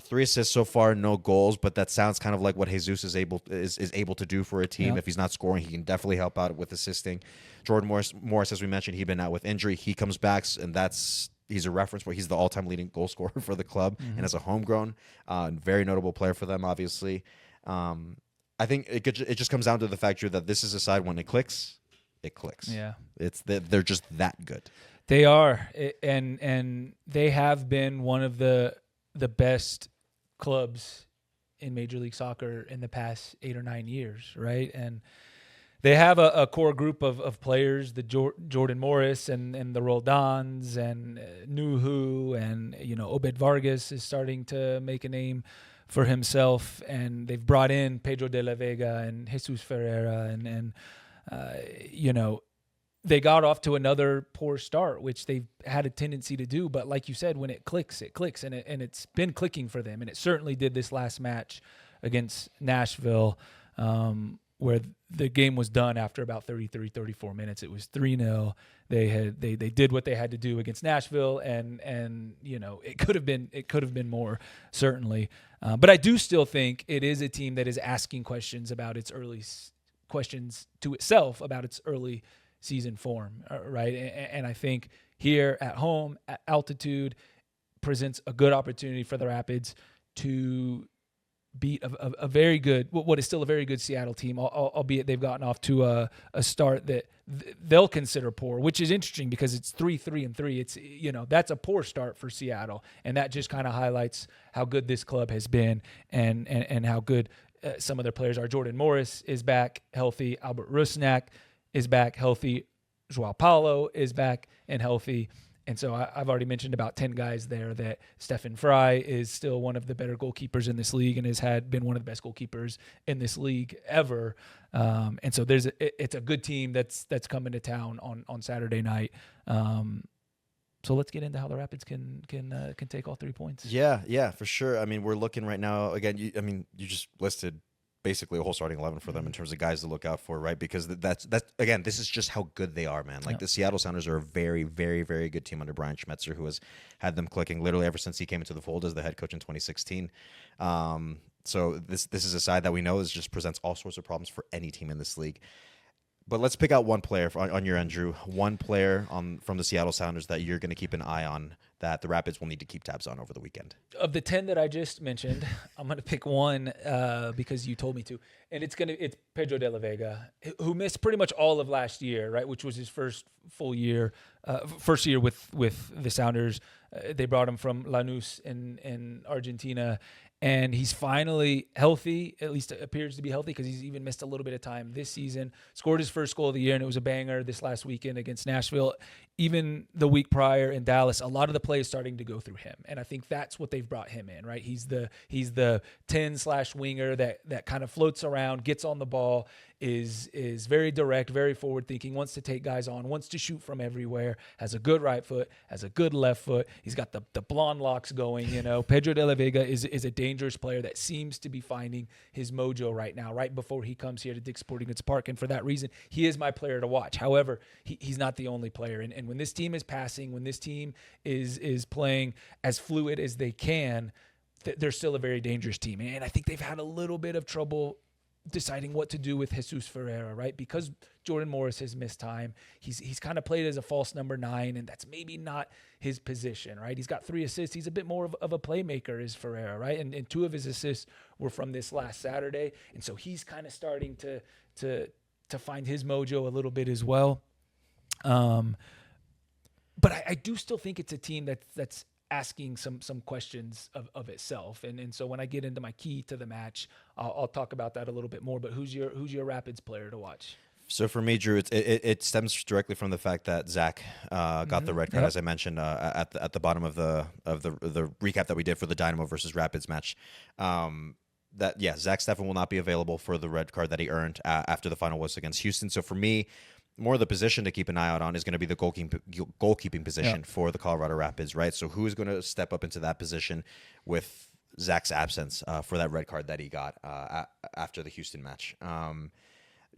3 assists so far, no goals, but that sounds kind of like what Jesus is able to do for a team. If he's not scoring, he can definitely help out with assisting. Jordan Morris, as we mentioned, he'd been out with injury. He comes back, and he's a reference, but he's the all-time leading goal scorer for the club, and as a homegrown, very notable player for them, obviously. I think it just comes down to the fact, Drew, that this is a side when it clicks, it clicks. Yeah, they're just that good. They are, and they have been one of the best clubs in Major League Soccer in the past 8 or 9 years, right? And they have a core group of players, the Jordan Morris and the Roldans and Nuhu, and Obed Vargas is starting to make a name for himself, and they've brought in Pedro de la Vega and Jesus Ferreira, and they got off to another poor start, which they've had a tendency to do. But like you said, when it clicks, and it's been clicking for them, and it certainly did this last match against Nashville, where the game was done after about 34 minutes. It was 3-0. They did what they had to do against Nashville, and it could have been more, certainly. But I do still think it is a team that is asking questions about its questions to itself about its early season form, right? And I think here at home, at altitude, presents a good opportunity for the Rapids to beat a very good, what is still a very good Seattle team, albeit they've gotten off to a start that they'll consider poor, which is interesting because it's 3-3-3. It's, that's a poor start for Seattle. And that just kind of highlights how good this club has been and how good some of their players are. Jordan Morris is back healthy. Albert Rusnak is back healthy. Joao Paulo is back and healthy. And so I've already mentioned about 10 guys there that Stefan Fry is still one of the better goalkeepers in this league and has been one of the best goalkeepers in this league ever. And so it's a good team that's coming to town on Saturday night. So let's get into how the Rapids can take all 3 points. Yeah, for sure. I mean, we're looking right now, again, you just listed basically a whole starting 11 for them in terms of guys to look out for, right? Because that's again, this is just how good they are, man. Like the Seattle Sounders are a very, very, very good team under Brian Schmetzer, who has had them clicking literally ever since he came into the fold as the head coach in 2016. So this is a side that we know just presents all sorts of problems for any team in this league. But let's pick out one player on your end, Drew. One player from the Seattle Sounders that you're going to keep an eye on that the Rapids will need to keep tabs on over the weekend. Of the 10 that I just mentioned, I'm going to pick one because you told me to, and it's Pedro de la Vega, who missed pretty much all of last year, right, which was his first year with the Sounders. They brought him from Lanús in Argentina. And he's finally healthy, at least appears to be healthy, because he's even missed a little bit of time this season. Scored his first goal of the year, and it was a banger this last weekend against Nashville. Even the week prior in Dallas, a lot of the play is starting to go through him. And I think that's what they've brought him in, right? He's the 10/winger that kind of floats around, gets on the ball, is very direct, very forward-thinking, wants to take guys on, wants to shoot from everywhere, has a good right foot, has a good left foot. He's got the blonde locks going, Pedro de la Vega is a dangerous player that seems to be finding his mojo right now, right before he comes here to Dick's Sporting Goods Park. And for that reason, he is my player to watch. However, he's not the only player. And when this team is passing, when this team is playing as fluid as they can, they're still a very dangerous team. And I think they've had a little bit of trouble deciding what to do with Jesus Ferreira, right? Because Jordan Morris has missed time. He's kind of played as a false number 9, and that's maybe not his position, right? He's got 3 assists. He's a bit more of a playmaker, is Ferreira, right? And 2 of his assists were from this last Saturday. And so he's kind of starting to find his mojo a little bit as well. But I do still think it's a team that's asking some questions of itself, and so when I get into my key to the match, I'll talk about that a little bit more. But who's your Rapids player to watch? So for me, Drew, it stems directly from the fact that Zach got the red card, as I mentioned at the bottom of the recap that we did for the Dynamo versus Rapids match. Zach Steffen will not be available for the red card that he earned after the final was against Houston. So for me, more of the position to keep an eye out on is going to be the goalkeeping position for the Colorado Rapids, right? So who is going to step up into that position with Zach's absence for that red card that he got after the Houston match?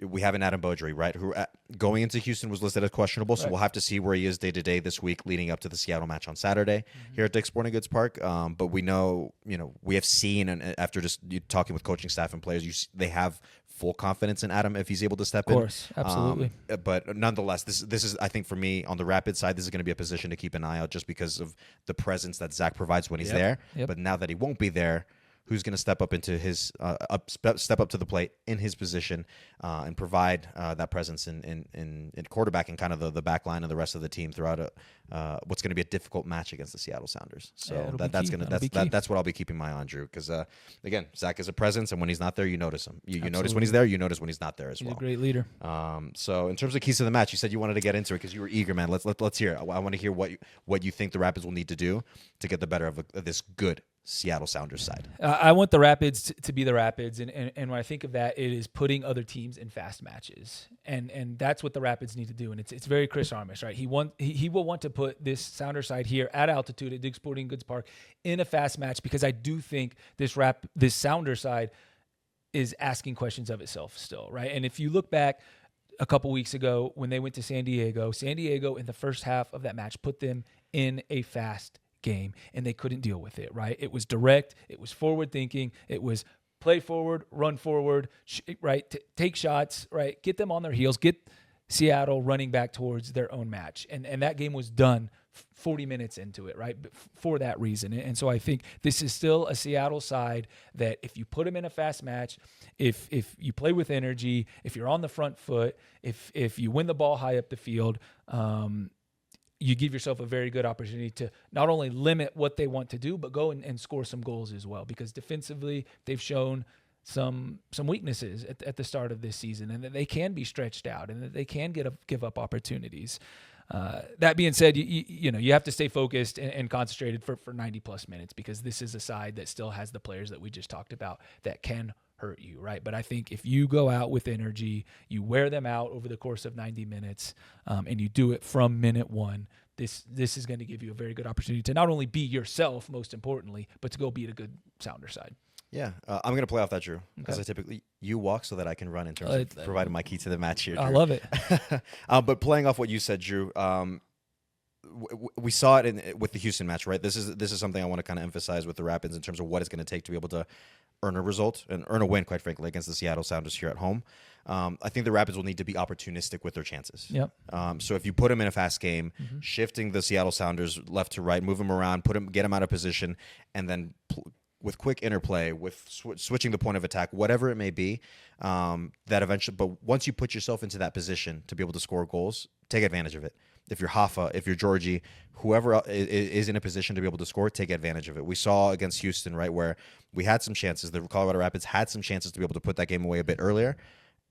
We have an Adam Beaudry, right, who going into Houston was listed as questionable, so we'll have to see where he is day-to-day this week leading up to the Seattle match on Saturday here at Dick's Sporting Goods Park. But we know, we have seen, and after just talking with coaching staff and players, they have full confidence in Adam if he's able to step in. Of course, absolutely. But nonetheless, this is, I think, for me, on the Rapids side, this is going to be a position to keep an eye out just because of the presence that Zach provides when he's there. But now that he won't be there, who's going to step up into his step up to the plate in his position and provide that presence in quarterbacking kind of the back line and the rest of the team throughout what's going to be a difficult match against the Seattle Sounders. So that's what I'll be keeping my eye on, Drew, because again, Zach is a presence, and when he's not there, you notice him. You notice when he's there, you notice when he's not there as well. He's a great leader. So in terms of keys to the match, you said you wanted to get into it because you were eager, man. Let's hear it. I want to hear what you think the Rapids will need to do to get the better of this good Seattle Sounders side. I want the Rapids to be the Rapids, and when I think of that, it is putting other teams in fast matches, and that's what the Rapids need to do. And it's very Chris Armas, right? He will want to put this Sounder side here at altitude at Dig Sporting Goods Park in a fast match, because I do think this Sounder side is asking questions of itself still, right? And if you look back a couple weeks ago when they went to San Diego in the first half of that match put them in a fast game, and they couldn't deal with it, right? It was direct, it was forward thinking, it was play forward, run forward, right? Take shots, right? Get them on their heels, get Seattle running back towards their own match. And that game was done 40 minutes into it, right? For that reason. And so I think this is still a Seattle side that if you put them in a fast match, if you play with energy, if you're on the front foot, if you win the ball high up the field, you give yourself a very good opportunity to not only limit what they want to do, but go and score some goals as well. Because defensively, they've shown some weaknesses at the start of this season, and that they can be stretched out, and that they can give up opportunities. That being said, you have to stay focused and concentrated for 90 plus minutes, because this is a side that still has the players that we just talked about that can hurt you, right? But I think if you go out with energy, you wear them out over the course of 90 minutes, and you do it from minute one, this is going to give you a very good opportunity to not only be yourself, most importantly, but to go beat a good Sounder side. Yeah, I'm going to play off that, Drew, because I typically you walk so that I can run in terms of providing my key to the match here, Drew. I love it. But playing off what you said, Drew, we saw it with the Houston match, right? This is something I want to kind of emphasize with the Rapids in terms of what it's going to take to be able to earn a result and earn a win, quite frankly, against the Seattle Sounders here at home. I think the Rapids will need to be opportunistic with their chances. Yep. So if you put them in a fast game, shifting the Seattle Sounders left to right, move them around, get them out of position, and then with quick interplay, with switching the point of attack, whatever it may be, that eventually. But once you put yourself into that position to be able to score goals, take advantage of it. If you're Hoffa, if you're Georgie, whoever is in a position to be able to score, take advantage of it. We saw against Houston, right, where we had some chances. The Colorado Rapids had some chances to be able to put that game away a bit earlier.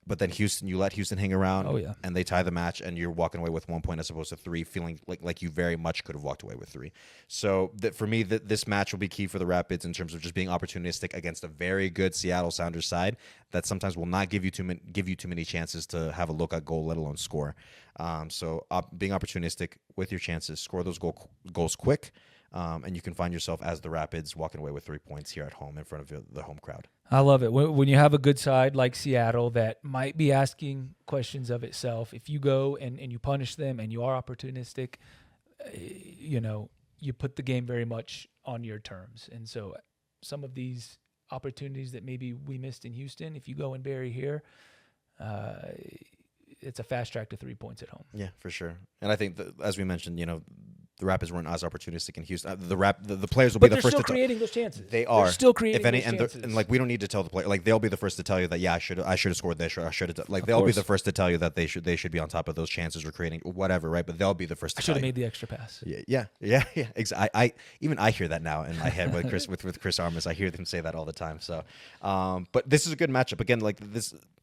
But then you let Houston hang around, and they tie the match, and you're walking away with 1 point as opposed to 3, feeling like you very much could have walked away with 3. So for me, this match will be key for the Rapids in terms of just being opportunistic against a very good Seattle Sounders side that sometimes will not give you too many chances to have a look at goal, let alone score. So being opportunistic with your chances, score those goals quick, and you can find yourself as the Rapids walking away with 3 points here at home in front of the home crowd. I love it. When you have a good side like Seattle that might be asking questions of itself, if you go and you punish them and you are opportunistic, you put the game very much on your terms. And so some of these opportunities that maybe we missed in Houston, if you go and bury here, it's a fast track to 3 points at home. Yeah, for sure. And I think as we mentioned, the Rapids weren't as opportunistic in Houston. The players will be the first to creating those chances. They are still creating if any, those chances. and we don't need to tell the player. They'll be the first to tell you that I should have scored this, or I should have. They'll be the first to tell you that they should be on top of those chances or creating whatever, right? But they'll be the first. I should have made the extra pass. Yeah. I hear that now in my head with Chris Armas. I hear them say that all the time. So, but this is a good matchup again.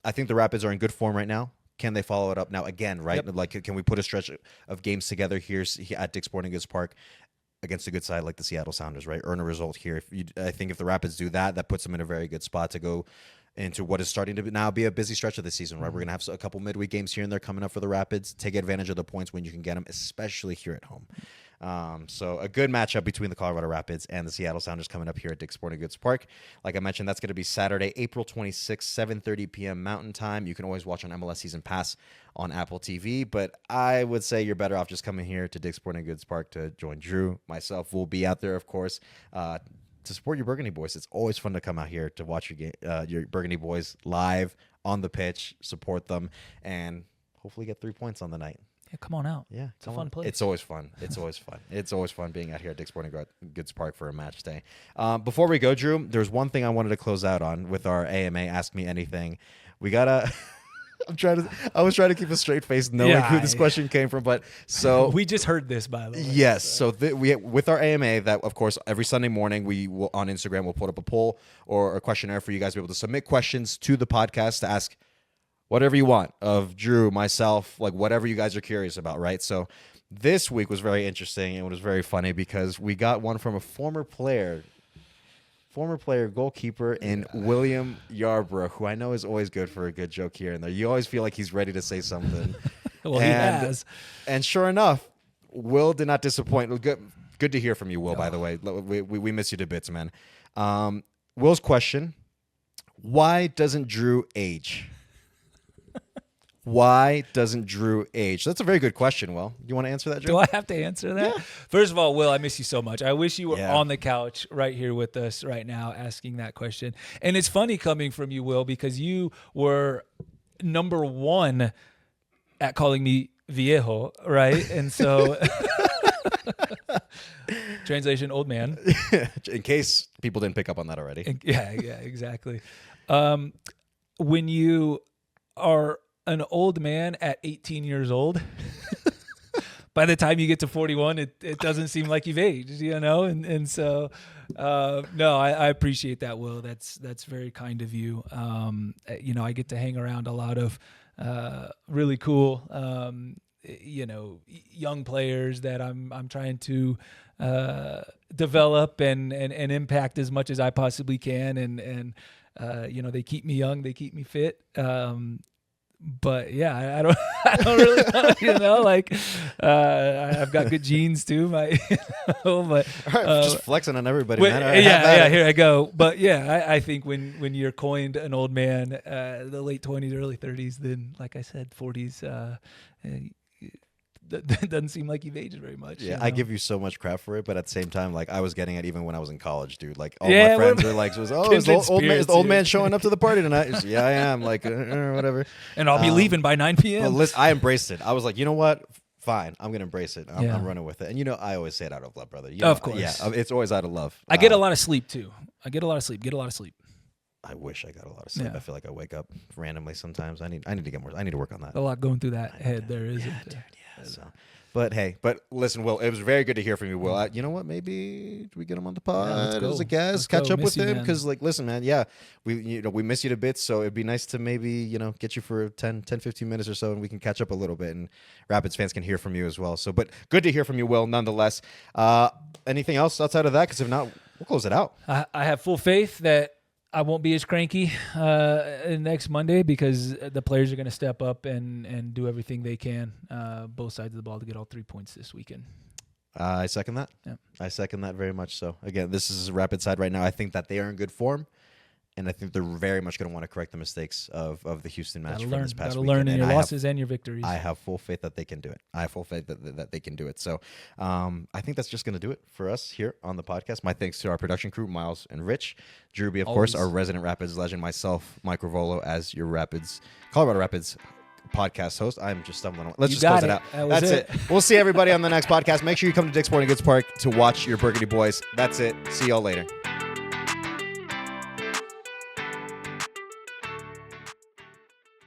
I think the Rapids are in good form right now. Can they follow it up now again, right? Yep. Can we put a stretch of games together here at Dig Sporting Goods Park against a good side like the Seattle Sounders, right? Earn a result here. I think if the Rapids do that, that puts them in a very good spot to go into what is starting to now be a busy stretch of the season, right? We're going to have a couple midweek games here and there coming up for the Rapids. Take advantage of the points when you can get them, especially here at home. So a good matchup between the Colorado Rapids and the Seattle Sounders coming up here at Dig Sporting Goods Park. Like I mentioned, that's going to be Saturday, April 26th, 7:30 p.m. Mountain Time. You can always watch on MLS Season Pass on Apple TV, but I would say you're better off just coming here to Dig Sporting Goods Park to join Drew. Myself will be out there, of course, to support your Burgundy boys. It's always fun to come out here to watch your Burgundy boys live on the pitch, support them, and hopefully get 3 points on the night. Yeah, come on out. Yeah, It's a fun place. It's always fun. It's always fun. It's always fun being out here at Dick's Sporting Goods Park for a match day. Before we go, Drew, there's one thing I wanted to close out on with our AMA Ask Me Anything. We gotta. I was trying to keep a straight face, knowing who this question came from. But so we just heard this, by the way. Yes. So we with our AMA, that of course every Sunday morning we will on Instagram we'll put up a poll or a questionnaire for you guys to be able to submit questions to the podcast to ask whatever you want of Drew, myself, like whatever you guys are curious about, right? So this week was very interesting and it was very funny because we got one from a former player, goalkeeper in William Yarborough, who I know is always good for a good joke here and there. You always feel like he's ready to say something. Well, he has. And sure enough, Will did not disappoint. Good to hear from you, Will, by the way. We miss you to bits, man. Will's question, why doesn't Drew age? Why doesn't Drew age? That's a very good question, Will. You want to answer that, Drew? Do I have to answer that? Yeah. First of all, Will, I miss you so much. I wish you were Yeah. on the couch right here with us right now asking that question. And it's funny coming from you, Will, because you were number one at calling me viejo, right? And so, translation, old man. In case people didn't pick up on that already. Yeah, exactly. When you are an old man at 18 years old, by the time you get to 41, it doesn't seem like you've aged, you know? And so, no, I appreciate that, Will. That's very kind of you. You know, I get to hang around a lot of really cool, you know, young players that I'm trying to develop and impact as much as I possibly can. And you know, they keep me young, they keep me fit. But yeah, I don't really know, you know, like, I've got good genes too, but All right, just flexing on everybody, man. All right, yeah, here I go. But yeah, I think when you're coined an old man, the late 20s, early 30s, then like I said, 40s, doesn't seem like you've aged very much. Yeah, you know? I give you so much crap for it, but at the same time, like I was getting it even when I was in college, dude. Like all my friends are like, is the old man showing up to the party tonight? Yeah, I am. Like whatever. And I'll be leaving by 9 p.m. But listen, I embraced it. I was like, you know what? Fine, I'm gonna embrace it. I'm running with it. And you know, I always say it out of love, brother. You know, of course. Yeah, it's always out of love. I get a lot of sleep too. Get a lot of sleep. I wish I got a lot of sleep. Yeah. I feel like I wake up randomly sometimes. I need to get more. I need to work on that. A lot going through that head there, isn't Yeah, there? dude. Yeah. So. But hey, listen, Will, it was very good to hear from you, Will. You know what? Maybe we get him on the pod as a guest, catch up with him, because like, listen, man, yeah, we miss you to bits, so it'd be nice to maybe get you for 10, 15 minutes or so, and we can catch up a little bit, and Rapids fans can hear from you as well. So, but good to hear from you, Will, nonetheless. Anything else outside of that? Because if not, we'll close it out. I have full faith that I won't be as cranky next Monday because the players are going to step up and do everything they can, both sides of the ball, to get all 3 points this weekend. I second that. Yeah. I second that very much so. Again, this is Rapid side right now. I think that they are in good form, and I think they're very much going to want to correct the mistakes of the Houston match from this past weekend. Learn in your losses and your victories. I have full faith that they can do it. I have full faith that they can do it. So I think that's just going to do it for us here on the podcast. My thanks to our production crew, Miles and Rich. Drew B, of course, our resident Rapids legend. Myself, Mike Ravolo, as your Colorado Rapids podcast host. I'm just stumbling on. Let's just close it out. That's it. We'll see everybody on the next podcast. Make sure you come to Dick's Sporting Goods Park to watch your Burgundy boys. That's it. See y'all later.